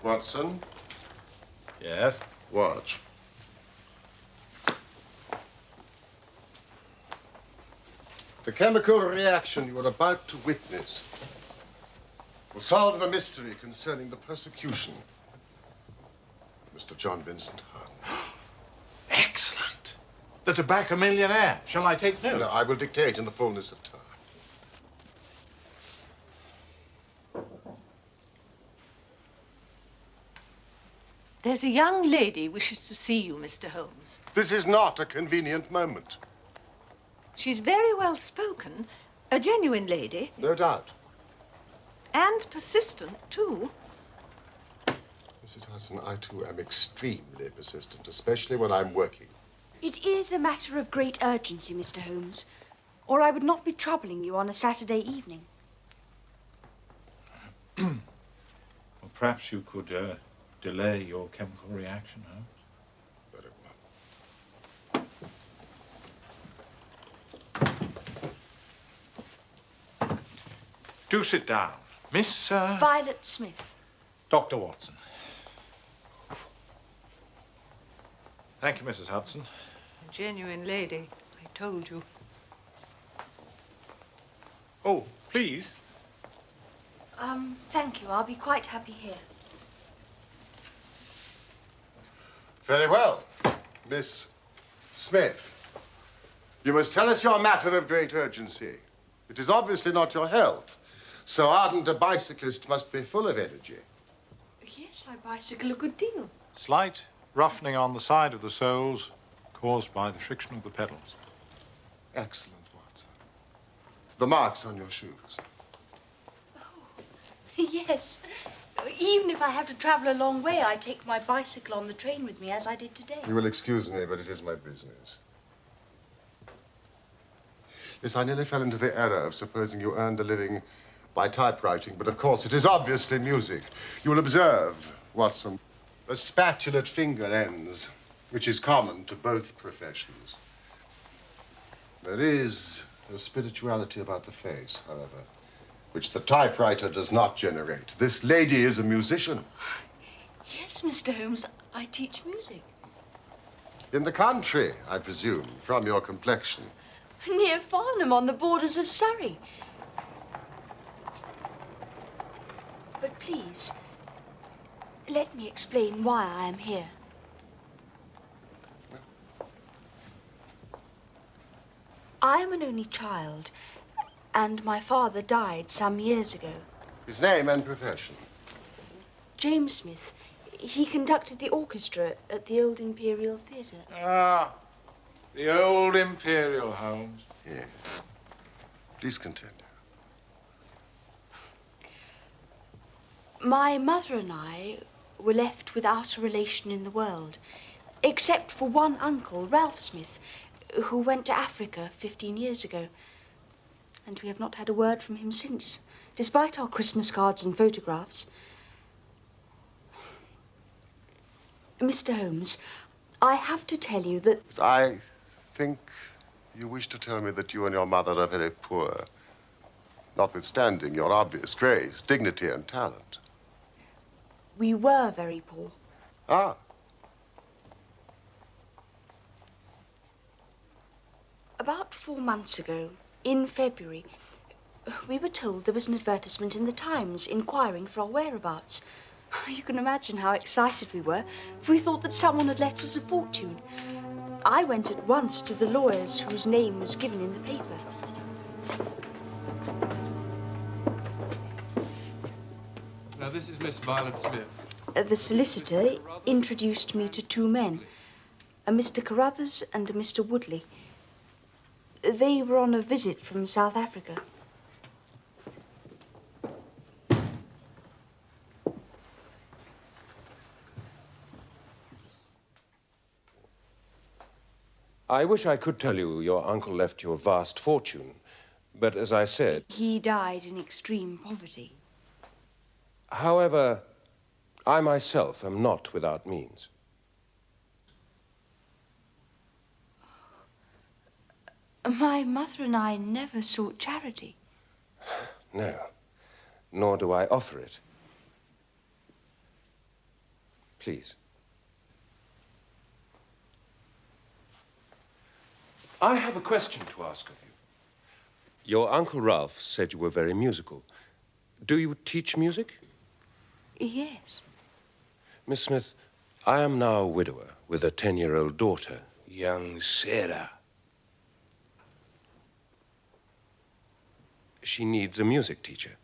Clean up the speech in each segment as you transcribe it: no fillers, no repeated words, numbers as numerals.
Watson? Yes? Watch. The chemical reaction you are about to witness will solve the mystery concerning the persecution of Mr. John Vincent Hardin. Excellent. The tobacco millionaire. Shall I take notes? No, I will dictate in the fullness of time. There's a young lady wishes to see you, Mr. Holmes. This is not a convenient moment. She's very well spoken, a genuine lady. No doubt. And persistent, too. Mrs. Hudson, I, too, am extremely persistent, especially when I'm working. It is a matter of great urgency, Mr. Holmes, or I would not be troubling you on a Saturday evening. Well, perhaps you could delay your chemical reaction, Holmes. Very well. Do sit down. Miss... Violet Smith. Dr. Watson. Thank you, Mrs. Hudson. A genuine lady, I told you. Oh, please. Thank you. I'll be quite happy here. Very well. Miss Smith, you must tell us your matter of great urgency. It is obviously not your health. So ardent a bicyclist must be full of energy. Yes, I bicycle a good deal. Slight roughening on the side of the soles caused by the friction of the pedals. Excellent, Watson. The marks on your shoes. Oh, yes. Even if I have to travel a long way, I take my bicycle on the train with me, as I did today. You will excuse me, but it is my business. Yes, I nearly fell into the error of supposing you earned a living by typewriting, but of course it is obviously music. You will observe, Watson, a spatulate finger ends, which is common to both professions. There is a spirituality about the face, however, which the typewriter does not generate. This lady is a musician. Yes, Mr. Holmes, I teach music. In the country, I presume, from your complexion. Near Farnham, on the borders of Surrey. But please, let me explain why I am here. I am an only child, and my father died some years ago. His name and profession? James Smith. He conducted the orchestra at the Old Imperial Theatre. Ah, the Old Imperial, Holmes. Yeah. Please continue. My mother and I were left without a relation in the world, except for one uncle, Ralph Smith, who went to Africa 15 years ago. And we have not had a word from him since, despite our Christmas cards and photographs. Mr. Holmes, I have to tell you that... I think you wish to tell me that you and your mother are very poor, notwithstanding your obvious grace, dignity, and talent. We were very poor. Ah. About 4 months ago, in February, we were told there was an advertisement in the Times inquiring for our whereabouts. You can imagine how excited we were, for we thought that someone had left us a fortune. I went at once to the lawyers whose name was given in the paper. Now, this is Miss Violet Smith. The solicitor introduced me to 2 men, a Mr. Carruthers and a Mr. Woodley. They were on a visit from South Africa. I wish I could tell you your uncle left you a vast fortune, but as I said... He died in extreme poverty. However, I myself am not without means. My mother and I never sought charity. No, nor do I offer it. Please. I have a question to ask of you. Your Uncle Ralph said you were very musical. Do you teach music? Yes. Miss Smith, I am now a widower with a 10-year-old daughter. Young Sarah. She needs a music teacher.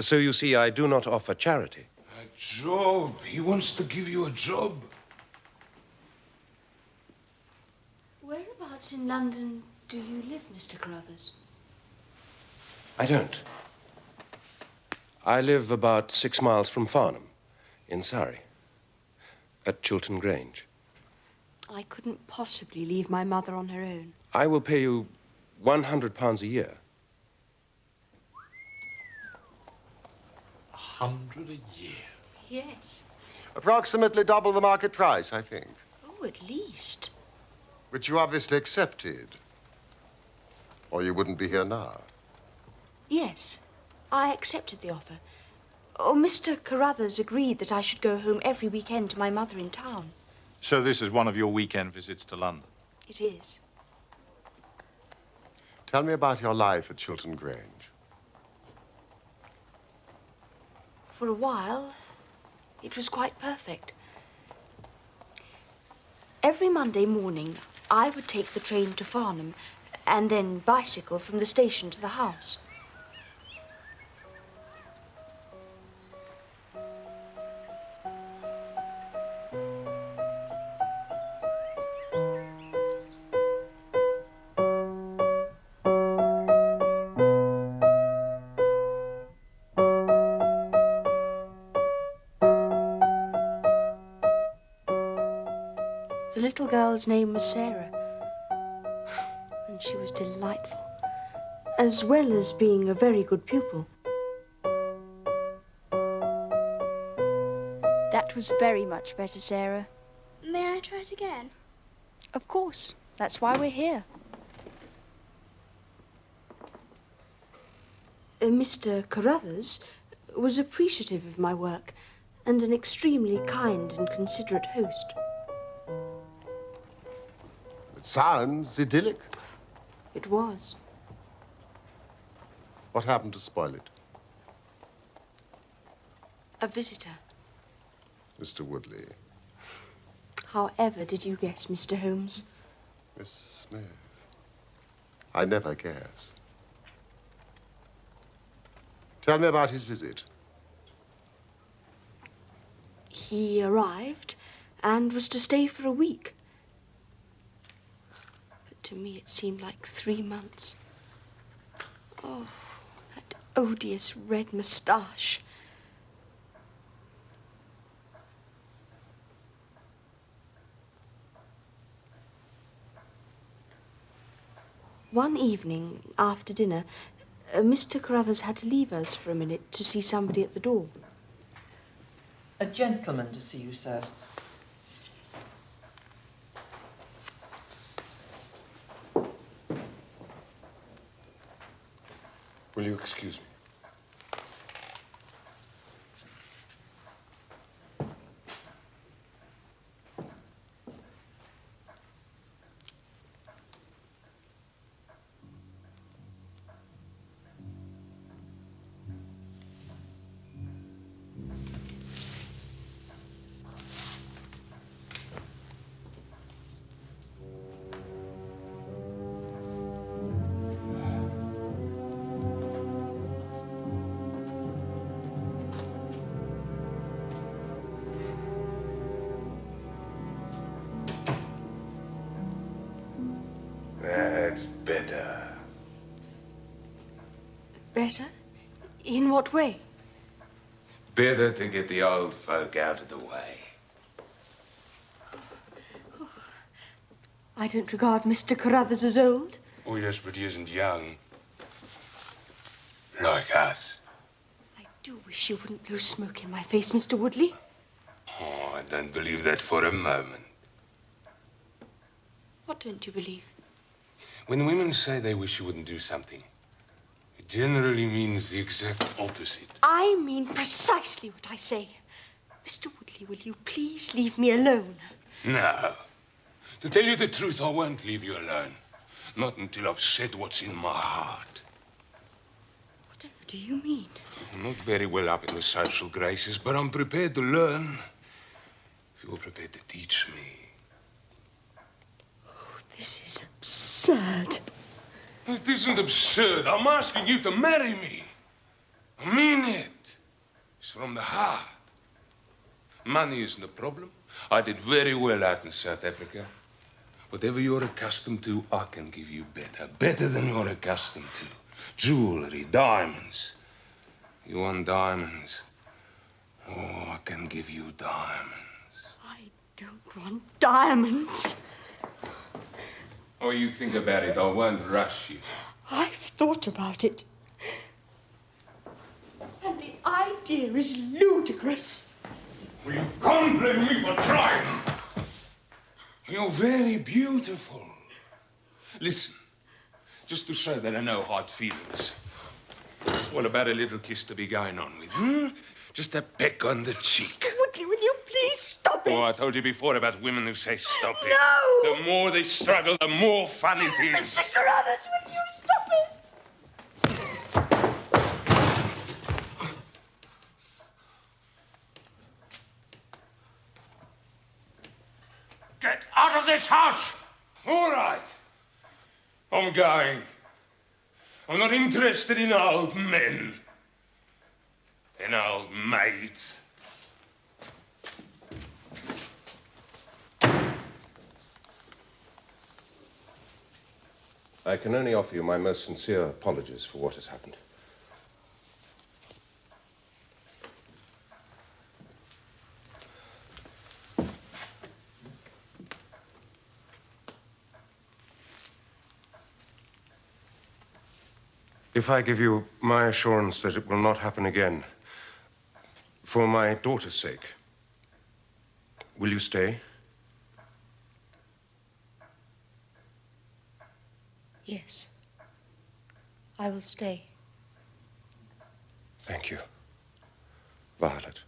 So you see, I do not offer charity. A job. He wants to give you a job. Whereabouts in London do you live, Mr. Carruthers? I don't. I live about 6 miles from Farnham, in Surrey, at Chiltern Grange. I couldn't possibly leave my mother on her own. I will pay you £100 a year. 100 a year. Yes. Approximately double the market price, I think. Oh, at least. Which you obviously accepted. Or you wouldn't be here now. Yes, I accepted the offer. Oh, Mr. Carruthers agreed that I should go home every weekend to my mother in town. So this is one of your weekend visits to London? It is. Tell me about your life at Chiltern Grange. For a while, it was quite perfect. Every Monday morning, I would take the train to Farnham and then bicycle from the station to the house. The little girl's name was Sarah, and she was delightful, as well as being a very good pupil. That was very much better, Sarah. May I try it again? Of course. That's why we're here. Mr. Carruthers was appreciative of my work and an extremely kind and considerate host. It sounds idyllic. It was. What happened to spoil it? A visitor. Mr. Woodley. However did you guess, Mr. Holmes? Miss Smith. I never guess. Tell me about his visit. He arrived and was to stay for a week. But to me it seemed like 3 months. Oh, that odious red moustache. One evening, after dinner, Mr. Carruthers had to leave us for a minute to see somebody at the door. A gentleman to see you, sir. Will you excuse me? That's better. Better? In what way? Better to get the old folk out of the way. I don't regard Mr. Carruthers as old. Oh, yes, but he isn't young. Like us. I do wish you wouldn't blow smoke in my face, Mr. Woodley. Oh, I don't believe that for a moment. What don't you believe? When women say they wish you wouldn't do something, it generally means the exact opposite. I mean precisely what I say. Mr. Woodley, will you please leave me alone? No. To tell you the truth, I won't leave you alone. Not until I've said what's in my heart. Whatever do you mean? I'm not very well up in the social graces, but I'm prepared to learn. If you're prepared to teach me. Oh, this is absurd. It isn't absurd. I'm asking you to marry me. I mean it. It's from the heart. Money isn't a problem. I did very well out in South Africa. Whatever you're accustomed to, I can give you better. Better than you're accustomed to. Jewelry, diamonds. You want diamonds? Oh, I can give you diamonds. I don't want diamonds. Oh, you think about it. I won't rush you. I've thought about it. And the idea is ludicrous. Well, you can't blame me for trying. You're very beautiful. Listen, just to show that I know hard feelings. What about a little kiss to be going on with, Just a peck on the cheek. Mr. Woodley, will you please stop it? Oh, I told you before about women who say stop it. No! The more they struggle, the more fun it is. Mr. Carruthers, will you stop it? Get out of this house! All right. I'm going. I'm not interested in old men. In old maids. I can only offer you my most sincere apologies for what has happened. If I give you my assurance that it will not happen again, for my daughter's sake, will you stay? Yes. I will stay. Thank you, Violet.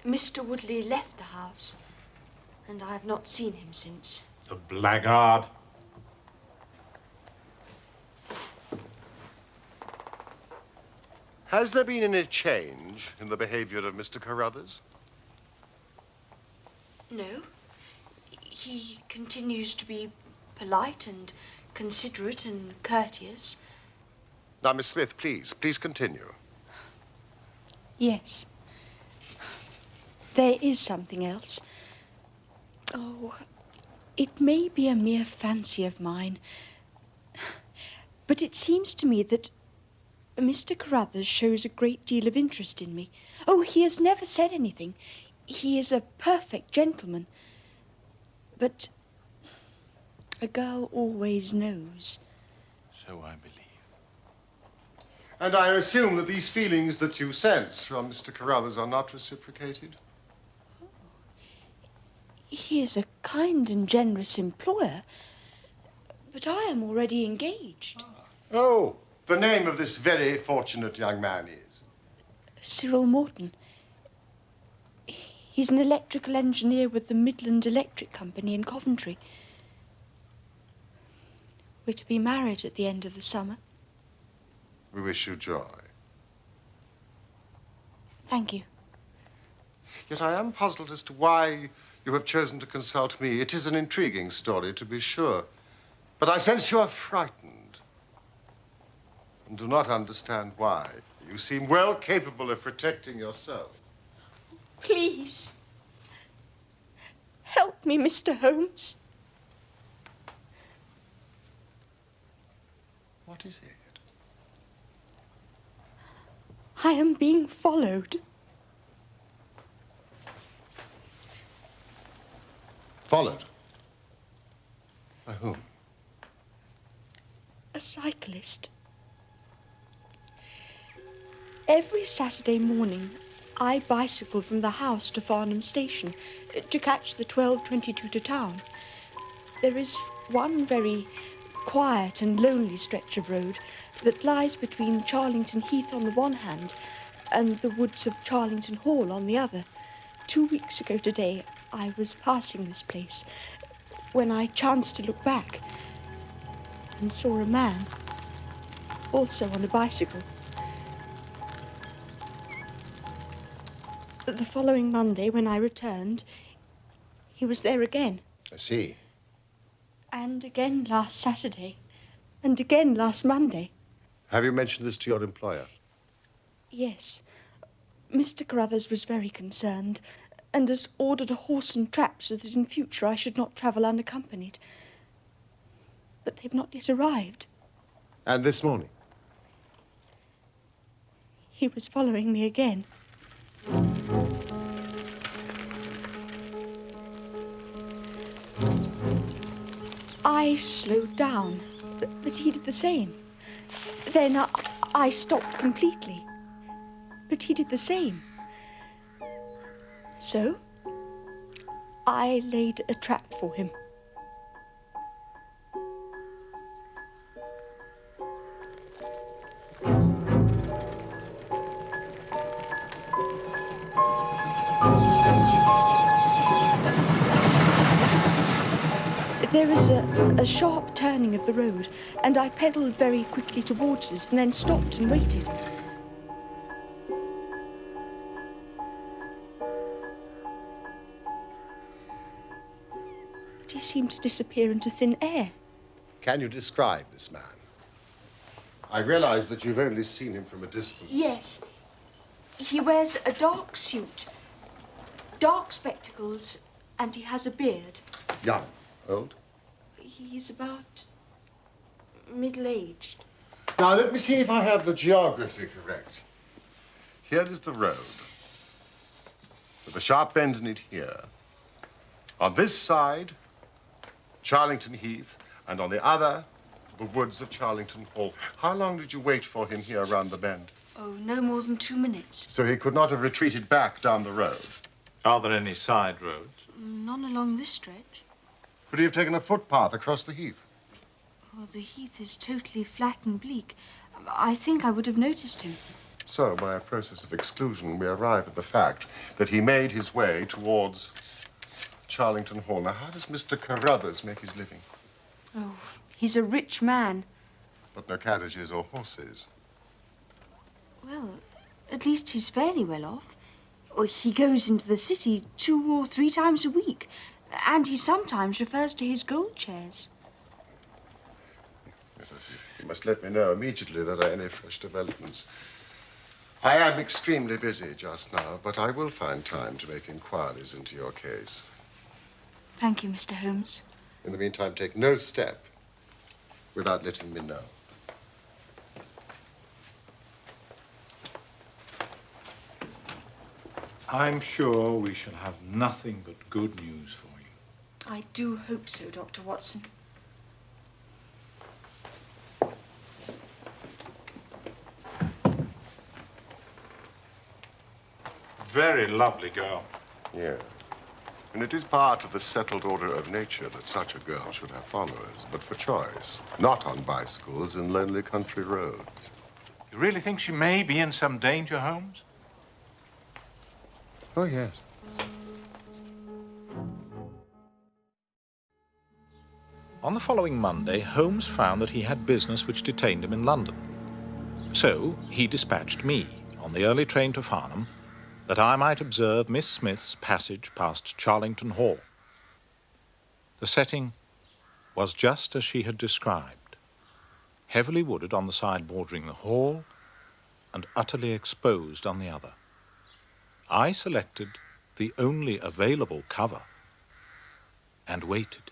Mr. Woodley left the house, and I have not seen him since. The blackguard. Has there been any change in the behavior of Mr. Carruthers? No. He continues to be polite and considerate and courteous. Now, Miss Smith, please continue. Yes. There is something else. Oh, it may be a mere fancy of mine, but it seems to me that Mr. Carruthers shows a great deal of interest in me. Oh, he has never said anything. He is a perfect gentleman. But a girl always knows. So I believe. And I assume that these feelings that you sense from Mr. Carruthers are not reciprocated? He is a kind and generous employer, but I am already engaged. Oh, the name of this very fortunate young man is? Cyril Morton. He's an electrical engineer with the Midland Electric Company in Coventry. We're to be married at the end of the summer. We wish you joy. Thank you. Yet I am puzzled as to why you have chosen to consult me. It is an intriguing story, to be sure. But I sense you are frightened and do not understand why. You seem well capable of protecting yourself. Please. Help me, Mr. Holmes. What is it? I am being followed. Followed? By whom? A cyclist. Every Saturday morning, I bicycle from the house to Farnham Station to catch the 12:22 to town. There is one very quiet and lonely stretch of road that lies between Charlington Heath on the one hand and the woods of Charlington Hall on the other. 2 weeks ago today, I was passing this place when I chanced to look back and saw a man, also on a bicycle. The following Monday, when I returned, he was there again. I see. And again last Saturday. And again last Monday. Have you mentioned this to your employer? Yes. Mr. Carruthers was very concerned and has ordered a horse and trap so that in future I should not travel unaccompanied. But they've not yet arrived. And this morning? He was following me again. I slowed down, but he did the same. Then I stopped completely, but he did the same. So, I laid a trap for him. There is a sharp turning of the road, and I pedalled very quickly towards this and then stopped and waited. But he seemed to disappear into thin air. Can you describe this man? I realize that you've only seen him from a distance. Yes. He wears a dark suit, dark spectacles, and he has a beard. Young? Old? He's about middle-aged. Now, let me see if I have the geography correct. Here is the road, with a sharp bend in it here. On this side, Charlington Heath, and on the other, the woods of Charlington Hall. How long did you wait for him here around the bend? Oh, no more than 2 minutes. So he could not have retreated back down the road? Are there any side roads? None along this stretch. Could he have taken a footpath across the heath? Oh, the heath is totally flat and bleak. I think I would have noticed him. So, by a process of exclusion, we arrive at the fact that he made his way towards Charlington Hall. Now, how does Mr. Carruthers make his living? Oh, he's a rich man. But no carriages or horses. Well, at least he's fairly well off. Or he goes into the city 2 or 3 times a week. And he sometimes refers to his gold chairs. Yes, I see. You must let me know immediately there are any fresh developments. I am extremely busy just now, but I will find time to make inquiries into your case. Thank you, Mr. Holmes. In the meantime, take no step without letting me know. I'm sure we shall have nothing but good news for you. I do hope so, Dr. Watson. Very lovely girl. Yeah. And it is part of the settled order of nature that such a girl should have followers, but for choice, not on bicycles in lonely country roads. You really think she may be in some danger, Holmes? Oh, yes. On the following Monday, Holmes found that he had business which detained him in London. So he dispatched me on the early train to Farnham that I might observe Miss Smith's passage past Charlington Hall. The setting was just as she had described, heavily wooded on the side bordering the hall and utterly exposed on the other. I selected the only available cover and waited.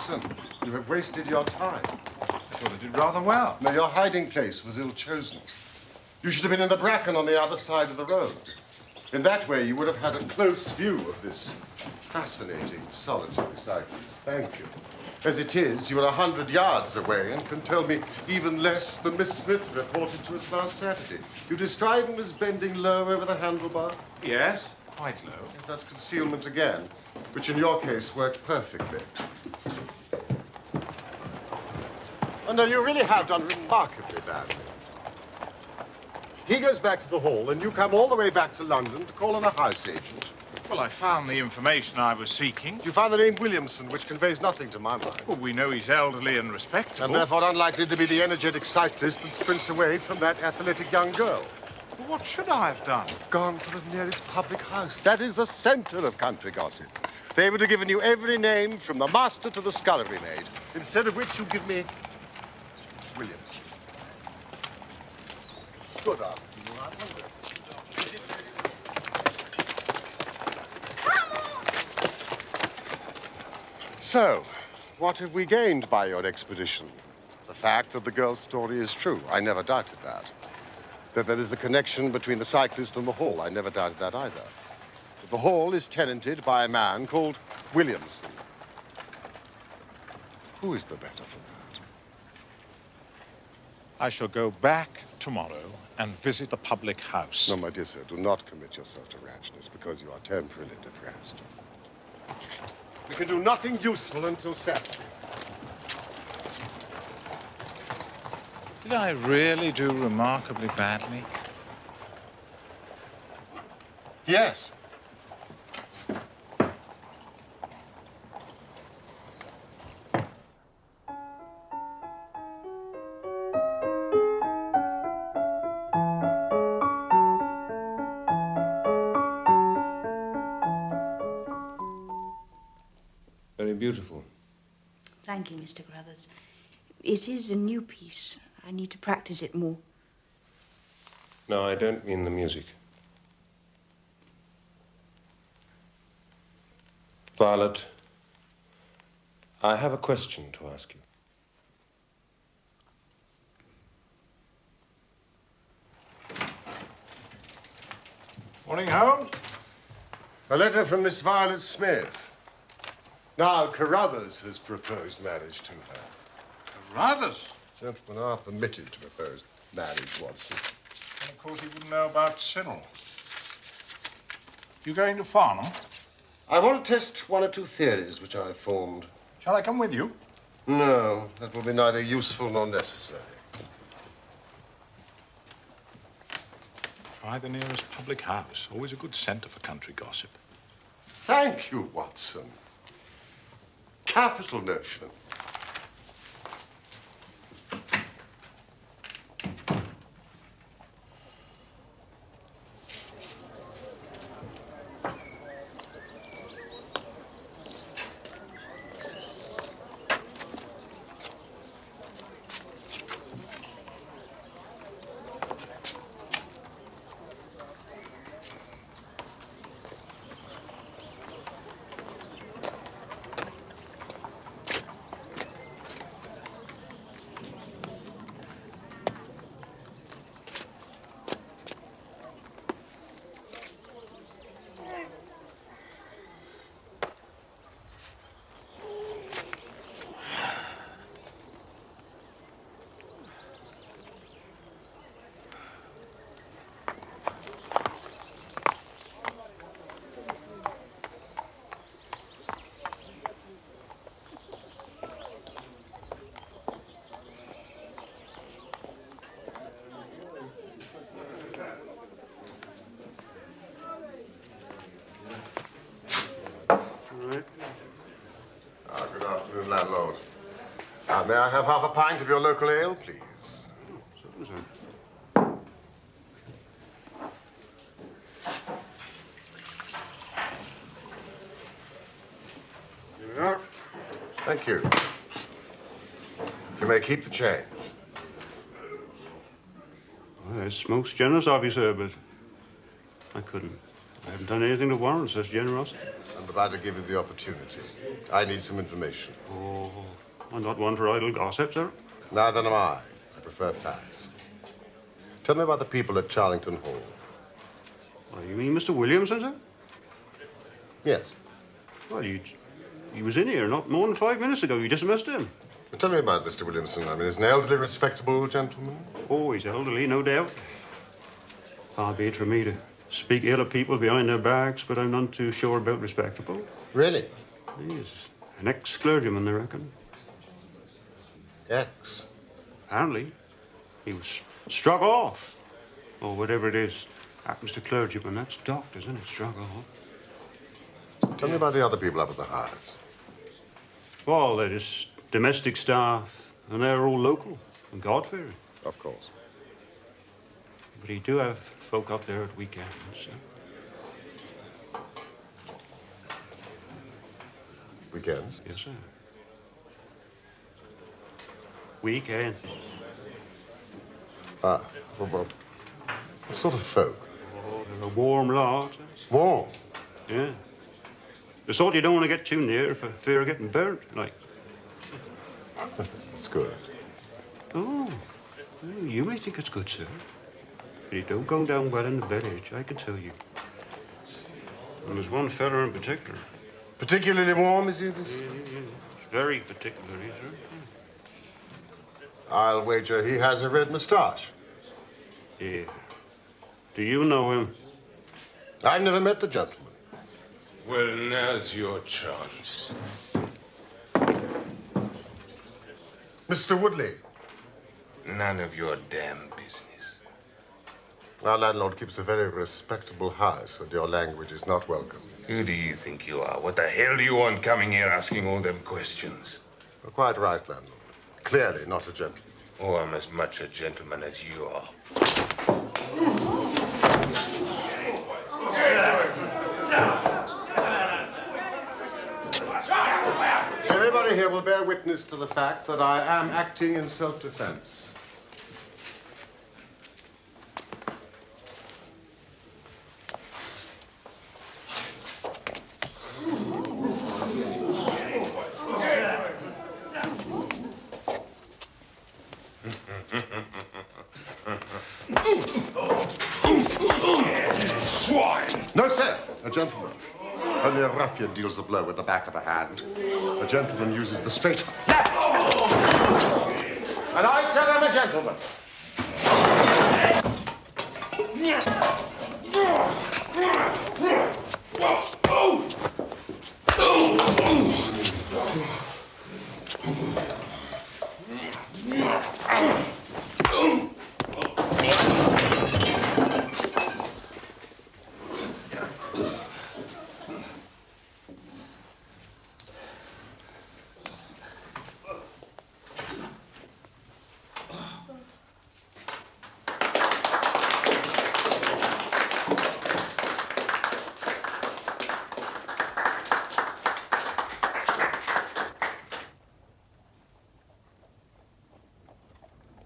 Watson, you have wasted your time. I thought I did rather well. No, your hiding place was ill-chosen. You should have been in the bracken on the other side of the road. In that way, you would have had a close view of this fascinating, solitary cyclist. Thank you. As it is, you are 100 yards away and can tell me even less than Miss Smith reported to us last Saturday. You describe him as bending low over the handlebar? Yes, quite low. Yes, that's concealment again, which in your case worked perfectly. Oh, no, you really have done remarkably badly. He goes back to the hall, and you come all the way back to London to call on a house agent. Well, I found the information I was seeking. You found the name Williamson, which conveys nothing to my mind. Well, we know he's elderly and respectable. And therefore unlikely to be the energetic cyclist that sprints away from that athletic young girl. Well, what should I have done? Gone to the nearest public house. That is the center of country gossip. They would have given you every name from the master to the scullery maid. Instead of which you give me Williamson. Good afternoon, I wonder. So, what have we gained by your expedition? The fact that the girl's story is true. I never doubted that. That there is a connection between the cyclist and the hall. I never doubted that either. That the hall is tenanted by a man called Williamson. Who is the better for that? I shall go back tomorrow and visit the public house. No, my dear sir, do not commit yourself to rashness because you are temporarily depressed. We can do nothing useful until Saturday. Did I really do remarkably badly? Yes. Very beautiful. Thank you, Mr. Carruthers. It is a new piece. I need to practice it more. No, I don't mean the music. Violet, I have a question to ask you. Morning, Holmes. A letter from Miss Violet Smith. Now, Carruthers has proposed marriage to her. Carruthers? Gentlemen are permitted to propose marriage, Watson. And of course, he wouldn't know about Cyril. You going to Farnham? I want to test one or two theories which I've formed. Shall I come with you? No, that will be neither useful nor necessary. Try the nearest public house. Always a good centre for country gossip. Thank you, Watson. Capital notion. Good afternoon, landlord. May I have half a pint of your local ale, please? Here we are. Thank you. You may keep the change. Well, it's most generous of you, sir, but I couldn't. I haven't done anything to warrant such generosity. I'm about to give you the opportunity. I need some information. Oh, I'm not one for idle gossip, sir. Neither am I. I prefer facts. Tell me about the people at Charlington Hall. Oh, you mean Mr. Williamson, sir? Yes. Well, he was in here not more than 5 minutes ago. You dismissed him. But tell me about Mr. Williamson. I mean, he's an elderly, respectable gentleman. Oh, he's elderly, no doubt. Far be it from me to speak ill of people behind their backs, but I'm none too sure about respectable. Really? He's an ex-clergyman, I reckon. Ex? Apparently. He was struck off. Or whatever it is happens to clergymen. That's doctors, isn't it? Struck off. Tell me about the other people up at the house. Well, they're just domestic staff, and they're all local and God-fearing. Of course. But he do have folk up there at weekends. Weekends? Yes, sir. Weekends. Ah, well, what sort of folk? Oh, they're a warm lot. Warm? Yeah. The sort you don't want to get too near for fear of getting burnt, like. That's good. Oh, well, you may think it's good, sir. But it don't go down well in the village, I can tell you. And there's one fella in particular. Particularly warm, is he, this? Yeah. It's very particular, sir. I'll wager he has a red moustache. Yeah. Do you know him? I've never met the gentleman. Well, now's your chance. Mr. Woodley. None of your damn business. Our landlord keeps a very respectable house, and your language is not welcome. Who do you think you are? What the hell do you want coming here asking all them questions? You're quite right, landlord. Clearly not a gentleman. Oh, I'm as much a gentleman as you are. Everybody here will bear witness to the fact that I am acting in self-defense. No, sir. A gentleman. Only a ruffian deals the blow with the back of the hand. A gentleman uses the straight left. And I said I'm a gentleman.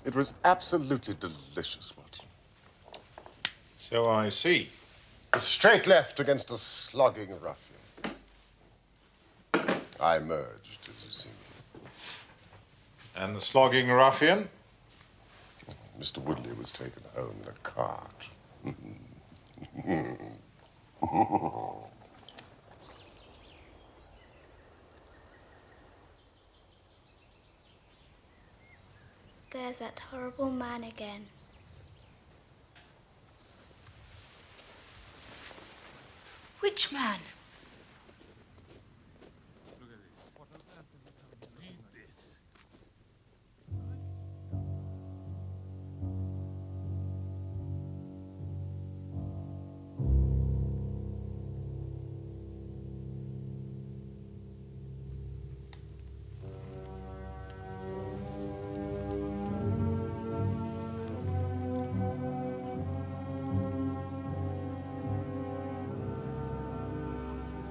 It was absolutely delicious, Watson. So I see. A straight left against a slogging ruffian. I emerged, as you see. And the slogging ruffian? Mr. Woodley was taken home in a cart. There's that horrible man again. Which man?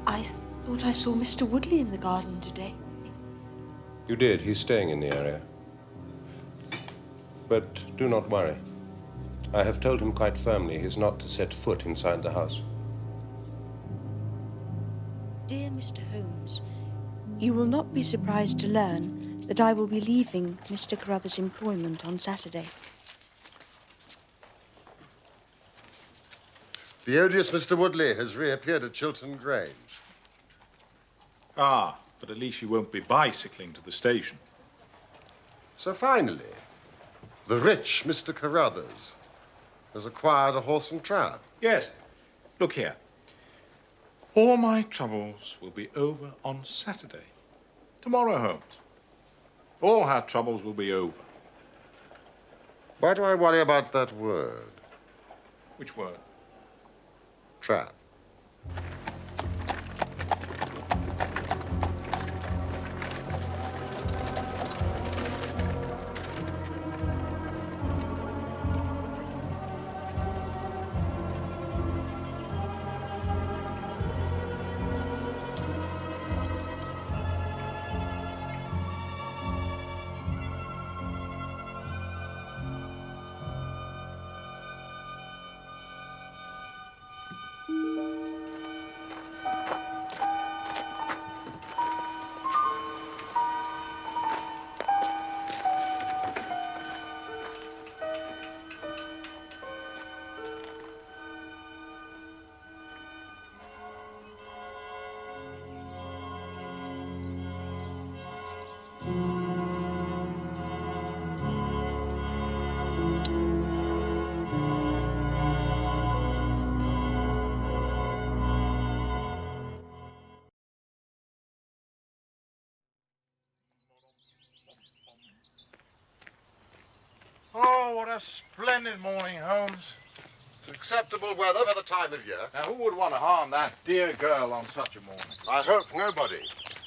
I thought I saw Mr. Woodley in the garden today. You did. He's staying in the area. But do not worry. I have told him quite firmly he's not to set foot inside the house. Dear Mr. Holmes, you will not be surprised to learn that I will be leaving Mr. Carruthers' employment on Saturday. The odious Mr. Woodley has reappeared at Chiltern Grange. Ah, but at least you won't be bicycling to the station. So finally, the rich Mr. Carruthers has acquired a horse and trap. Yes. Look here. All my troubles will be over on Saturday. Tomorrow, Holmes. All our troubles will be over. Why do I worry about that word? Which word? Trap. Oh, what a splendid morning, Holmes. Acceptable weather for the time of year. Now, who would want to harm that dear girl on such a morning? I hope nobody.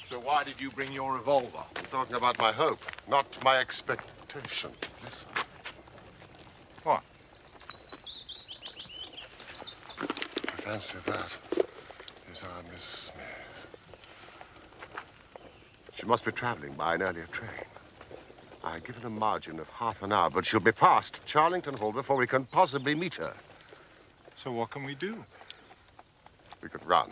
So why did you bring your revolver? I'm talking about my hope, not my expectation. Listen. What? I fancy that is our Miss Smith. She must be traveling by an earlier train. I've given a margin of half an hour, but she'll be past Charlington Hall before we can possibly meet her. So what can we do? We could run.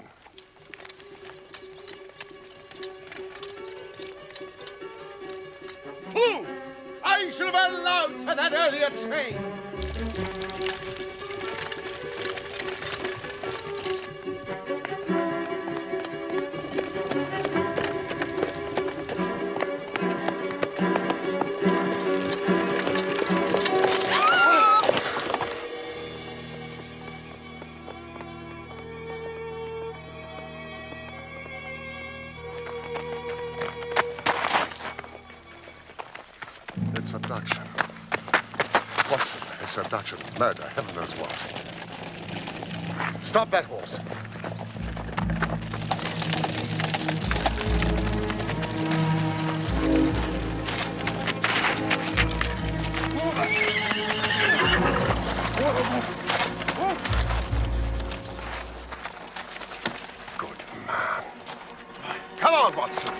Fool! I should have allowed for that earlier train! It's abduction. What's it? It's abduction, murder, heaven knows what. Stop that horse. Good man. Come on, Watson.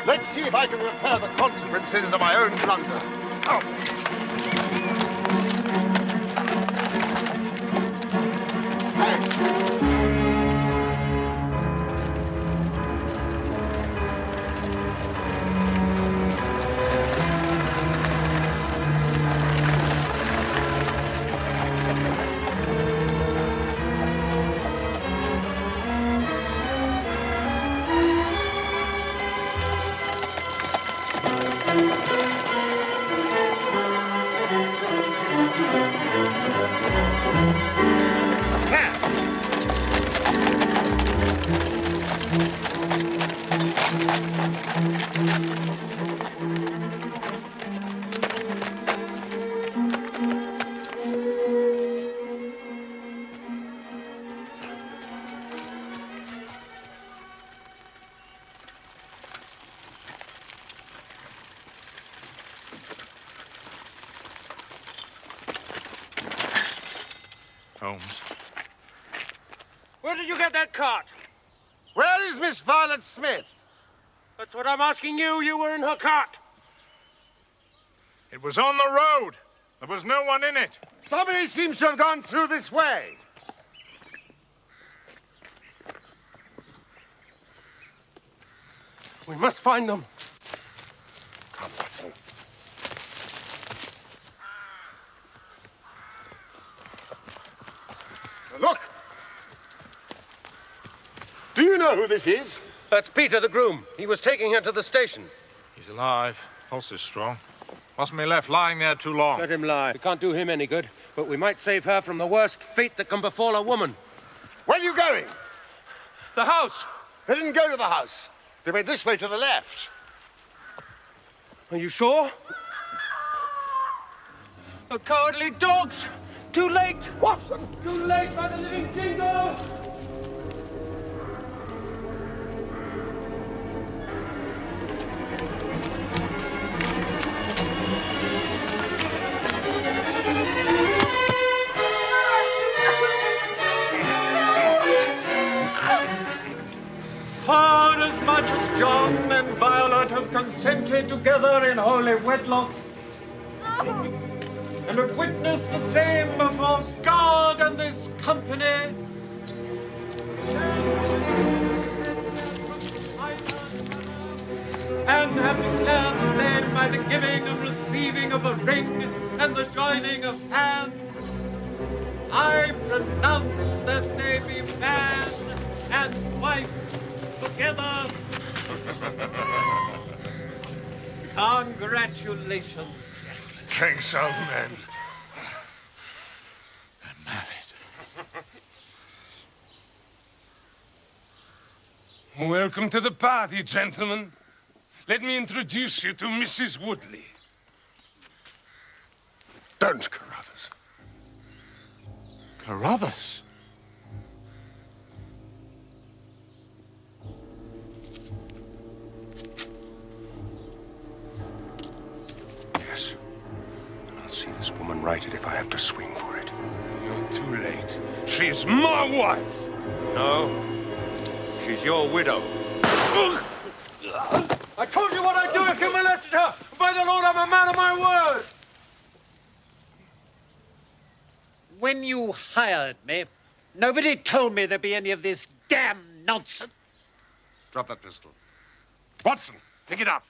Let's see if I can repair the consequences of my own blunder. Oh. Holmes. Where did you get that cart? Where is Miss Violet Smith? That's what I'm asking you. You were in her cart. It was on the road. There was no one in it. Somebody seems to have gone through this way. We must find them. Come, Watson. Now look! Do you know who this is? That's Peter, the groom. He was taking her to the station. He's alive. Pulse is strong. Mustn't be left lying there too long. Let him lie. We can't do him any good, but we might save her from the worst fate that can befall a woman. Where are you going? The house! They didn't go to the house. They went this way to the left. Are you sure? The cowardly dogs! Too late! Watson! Too late by the living jingo! For as much as John and Violet have consented together in holy wedlock, and have witnessed the same before God and this company, and have declared the same by the giving and receiving of a ring and the joining of hands, I pronounce that they be man and wife together. Congratulations. Thanks, old man. I'm married. Welcome to the party, gentlemen. Let me introduce you to Mrs. Woodley. Don't, Carruthers. Carruthers? Yes. And I'll see this woman righted if I have to swing for it. You're too late. She's my wife. No. She's your widow. I told you what I'd do if you molested her. By the Lord, I'm a man of my word. When you hired me, nobody told me there'd be any of this damn nonsense. Drop that pistol. Watson, pick it up.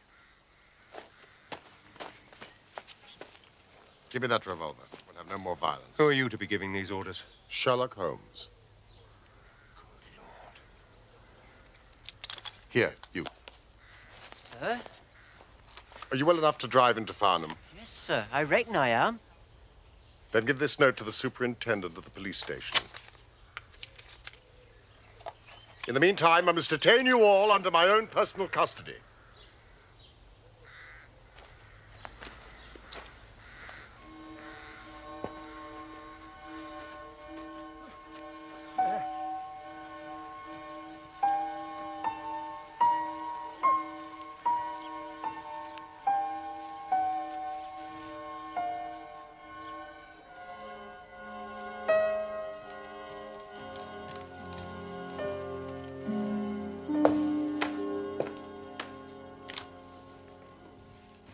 Give me that revolver. We'll have no more violence. Who are you to be giving these orders? Sherlock Holmes. Good Lord. Here, you. Sir? Are you well enough to drive into Farnham? Yes, sir. I reckon I am. Then give this note to the superintendent of the police station. In the meantime, I must detain you all under my own personal custody.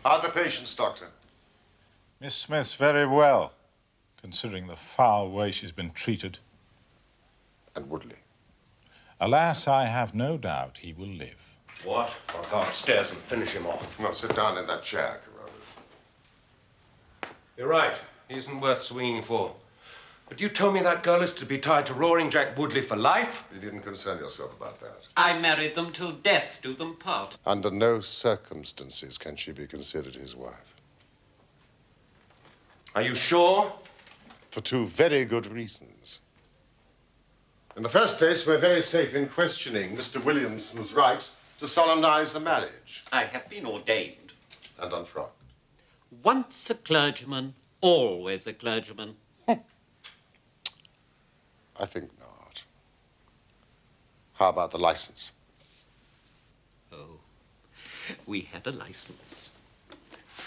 How are the patients, Doctor? Miss Smith's very well, considering the foul way she's been treated. And Woodley? Alas, I have no doubt he will live. What? I'll go upstairs and finish him off. Well, sit down in that chair, Carruthers. You're right. He isn't worth swinging for. But you told me that girl is to be tied to Roaring Jack Woodley for life? You needn't concern yourself about that. I married them till death do them part. Under no circumstances can she be considered his wife. Are you sure? For two very good reasons. In the first place, we're very safe in questioning Mr. Williamson's right to solemnize the marriage. I have been ordained. And unfrocked. Once a clergyman, always a clergyman. I think not. How about the license? Oh, we had a license.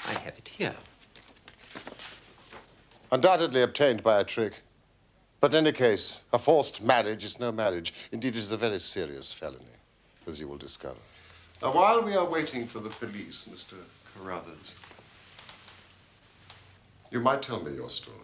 I have it here. Undoubtedly obtained by a trick. But in any case, a forced marriage is no marriage. Indeed, it is a very serious felony, as you will discover. Now, while we are waiting for the police, Mr. Carruthers, you might tell me your story.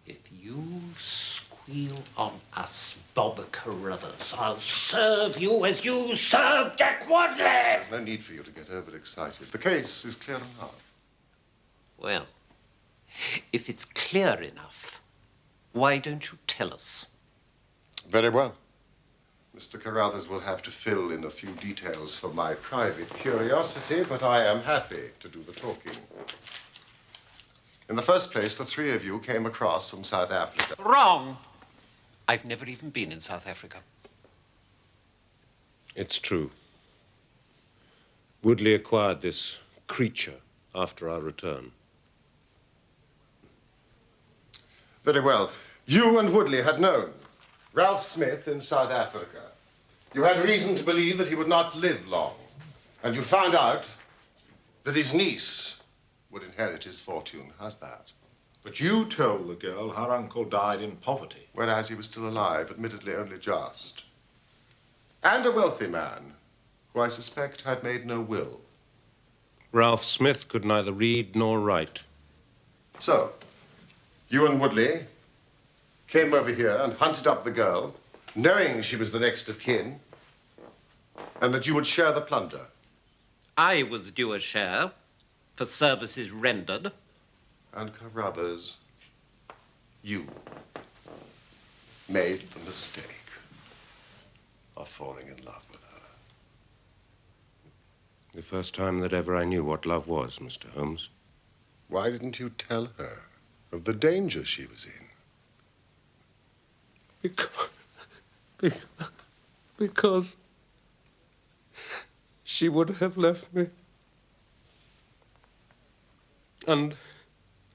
If you squeeze Wheel on us, Bob Carruthers. I'll serve you as you served Jack Wadley! There's no need for you to get overexcited. The case is clear enough. Well, if it's clear enough, why don't you tell us? Very well. Mr. Carruthers will have to fill in a few details for my private curiosity, but I am happy to do the talking. In the first place, the three of you came across from South Africa. Wrong! I've never even been in South Africa. It's true. Woodley acquired this creature after our return. Very well. You and Woodley had known Ralph Smith in South Africa. You had reason to believe that he would not live long. And you found out that his niece would inherit his fortune. How's that? But you told the girl her uncle died in poverty. Whereas he was still alive, admittedly only just. And a wealthy man, who I suspect had made no will. Ralph Smith could neither read nor write. So, you and Woodley came over here and hunted up the girl, knowing she was the next of kin, and that you would share the plunder. I was due a share for services rendered. And Carruthers, you made the mistake of falling in love with her. The first time that ever I knew what love was, Mr. Holmes. Why didn't you tell her of the danger she was in? Because she would have left me. And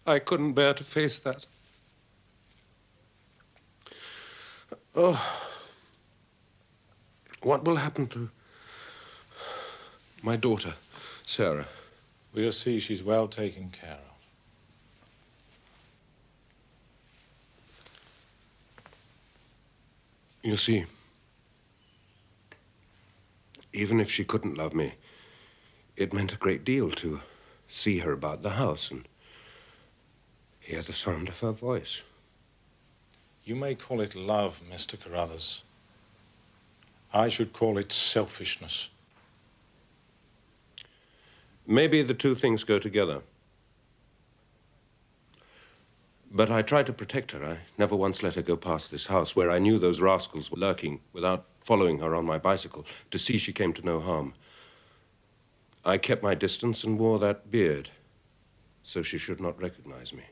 I couldn't bear to face that. Oh, what will happen to my daughter, Sarah? We'll see she's well taken care of. You see, even if she couldn't love me, it meant a great deal to see her about the house and hear the sound of her voice. You may call it love, Mr. Carruthers. I should call it selfishness. Maybe the two things go together. But I tried to protect her. I never once let her go past this house where I knew those rascals were lurking without following her on my bicycle to see she came to no harm. I kept my distance and wore that beard so she should not recognize me.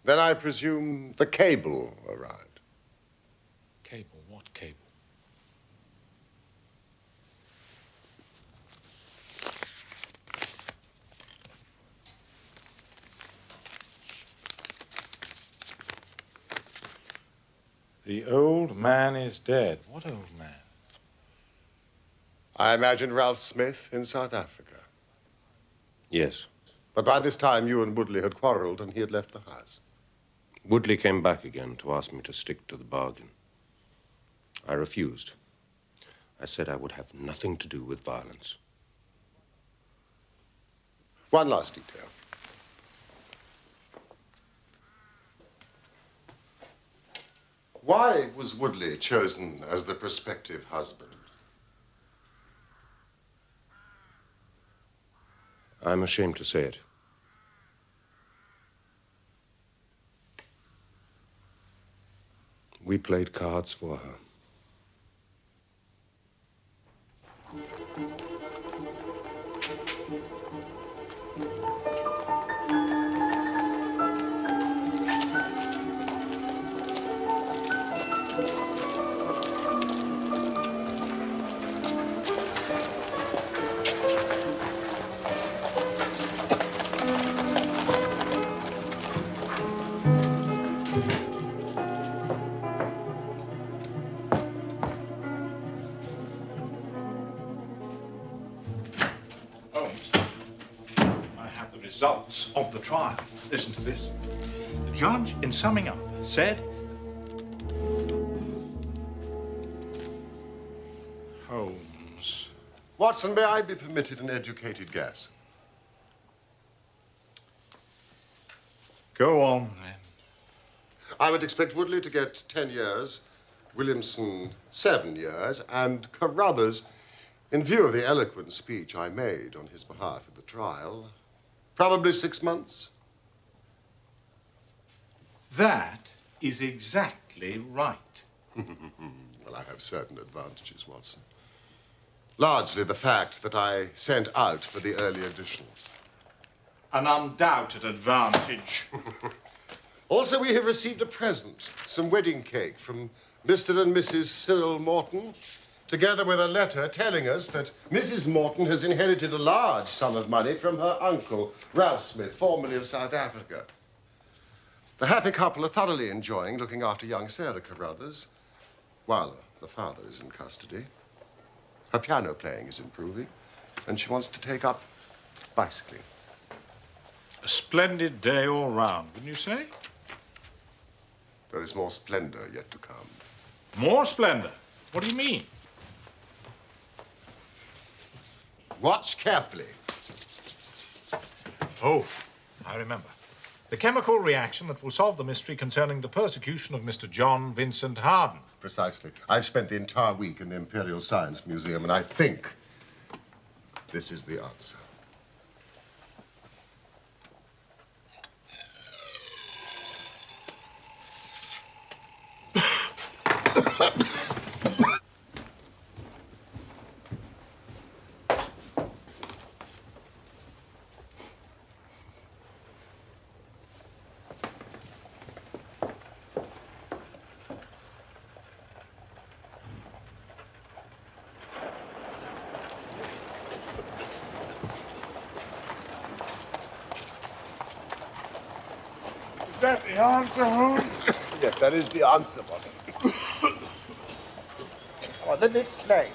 Then I presume the cable arrived. Cable? What cable? The old man is dead. What old man? I imagine Ralph Smith in South Africa. Yes. But by this time, you and Woodley had quarreled and he had left the house. Woodley came back again to ask me to stick to the bargain. I refused. I said I would have nothing to do with violence. One last detail. Why was Woodley chosen as the prospective husband? I'm ashamed to say it. We played cards for her. Results of the trial. Listen to this. The judge, in summing up, said, Holmes. Watson, may I be permitted an educated guess? Go on, then. I would expect Woodley to get 10 years, Williamson 7 years, and Carruthers, in view of the eloquent speech I made on his behalf at the trial, probably 6 months. That is exactly right. Well, I have certain advantages, Watson. Largely the fact that I sent out for the early edition. An undoubted advantage. Also, we have received a present, some wedding cake from Mr. and Mrs. Cyril Morton, together with a letter telling us that Mrs. Morton has inherited a large sum of money from her uncle, Ralph Smith, formerly of South Africa. The happy couple are thoroughly enjoying looking after young Sarah Carruthers, while the father is in custody. Her piano playing is improving, and she wants to take up bicycling. A splendid day all round, wouldn't you say? There is more splendor yet to come. More splendor? What do you mean? Watch carefully. Oh, I remember. The chemical reaction that will solve the mystery concerning the persecution of Mr. John Vincent Harden. Precisely. I've spent the entire week in the Imperial Science Museum, and I think this is the answer. Is that the answer, Holmes? Yes, that is the answer, boss. On the next slide.